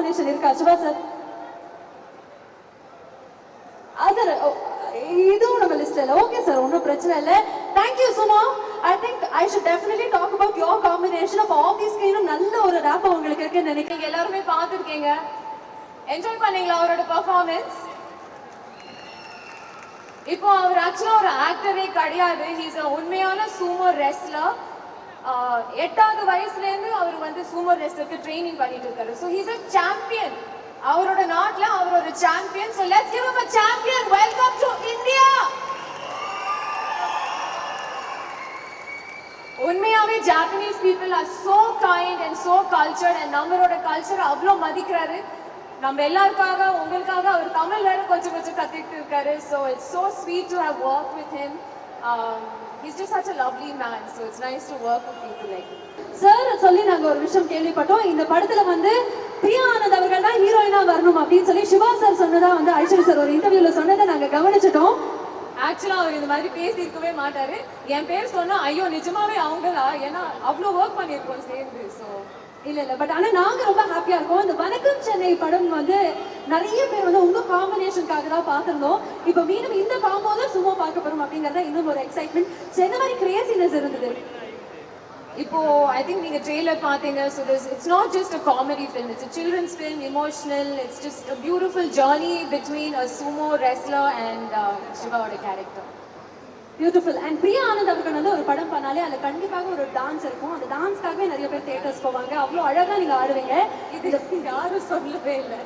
Combination இருக்கா Siva sir? Sir இதுவும் நம்ம லிஸ்ட்ல இல்ல. ஓகே சார், ஒன்றும் பிரச்சனை இல்லை. Thank you Suma. I think I should definitely talk about your combination of of the ஸ்கிரீனும் நல்ல ஒரு ரேப் உங்களுக்கு இருக்குன்னு நினைக்கிறீங்க. எல்லாருமே பார்த்துருக்கீங்க, என்ஜாய் பண்ணீங்களா அவரோட பெர்ஃபார்மன்ஸ்? இப்போ அவர் ஆக்சுவலா ஒரு ஆக்டரே கிடையாது. ஹீஸ் அ உண்மையான சூமோ ரெஸ்லர். 8வது வயசுலேருந்து அவர் வந்து சூமோ ரெஸ்லருக்கு ட்ரைனிங் பண்ணிட்டு இருக்காரு. So he's a champion. அவரோட நாட்டில் அவர் ஒரு champion. So let's give him a champion. Welcome to India. உண்மையாவே Japanese people are so kind and so cultured and நம்மளோட கல்ச்சர் அவ்வளோ மதிக்கிறாரு. நம்ம எல்லாருக்காக உங்களுக்காக அவர் தமிழ் வேற கொஞ்சம் கொஞ்சம் கத்திட்டு இருக்காரு. So it's so sweet to have work with him. He's just such a lovely man, so it's nice to work with people like him. Sir சொல்லி நாங்க ஒரு விஷயம் கேள்விப்பட்டோம். இந்த படத்துல வந்து பிரியா ஆனந்த் அவர்கள் தான் ஹீரோயினா வரணும் அப்படின்னு சொல்லி சிவா சார் சொன்னதா வந்து ஐஸ்வர்யா சார் ஒரு இன்டர்வியூல சொன்னதை நாங்க கவனிச்சிட்டோம். ஆக்சுவலா அவர் இந்த மாதிரி பேசியிருக்கவே மாட்டாரு. என் பேர் சொன்னா ஐயோ நிஜமாவே அவங்களா, ஏன்னா அவ்வளோ ஒர்க் பண்ணியிருக்கோம் சேர்ந்து. ஸோ இல்ல பட் ஆனா நாங்க ரொம்ப ஹாப்பியா இருக்கோம். இந்த வணக்கம் சென்னை படம் வந்து நிறைய பேர் வந்து உங்க காம்பினேஷனுக்காக தான் பார்த்திருந்தோம். இப்போ மீண்டும் இந்த காம்போ தான் சும்மா பார்க்க போறோம் அப்படிங்கறத இன்னும் ஒரு எக்ஸைட்மெண்ட். ஸோ என்ன மாதிரி கிரேசினஸ் இருந்தது? இப்போ ஐ திங்க் நீங்க ட்ரெய்லர் பார்த்தீங்க. So it's not just a comedy film, it's a children's film, emotional. It's just a beautiful journey between a sumo wrestler and சிவாவோட character. Beautiful. And Priya Anand அவர்கள் வந்து ஒரு படம் பண்ணாலே அதில் கண்டிப்பாக ஒரு டான்ஸ் இருக்கும். அந்த டான்ஸ்க்காகவே நிறைய பேர் தியேட்டர்ஸ் போவாங்க. அவ்வளோ அழகாக நீங்கள் ஆடுவீங்க. இது யாரும் சொல்லவே இல்லை.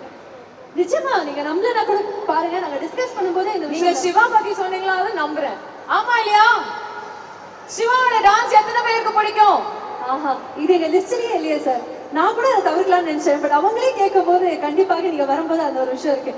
நிச்சயமா நீங்க நம்மள கூட பாருங்க, நாங்கள் டிஸ்கஸ் பண்ணும்போது இந்த நீங்க சிவா பத்தி சொன்னீங்களா, அதை நம்புறேன். ஆமா இல்லையா? சிவாவோட டான்ஸ் எத்தனை பேருக்கு பிடிக்கும்? ஆஹா, இது எங்க லிஸ்ட்லயே இல்லையே சார். நான் கூட அதை தவிர்க்கலாம்னு நினைச்சேன். பட் அவங்களே கேட்கும் போது கண்டிப்பாக நீங்க வரும்போது அந்த ஒரு விஷயம் இருக்கு.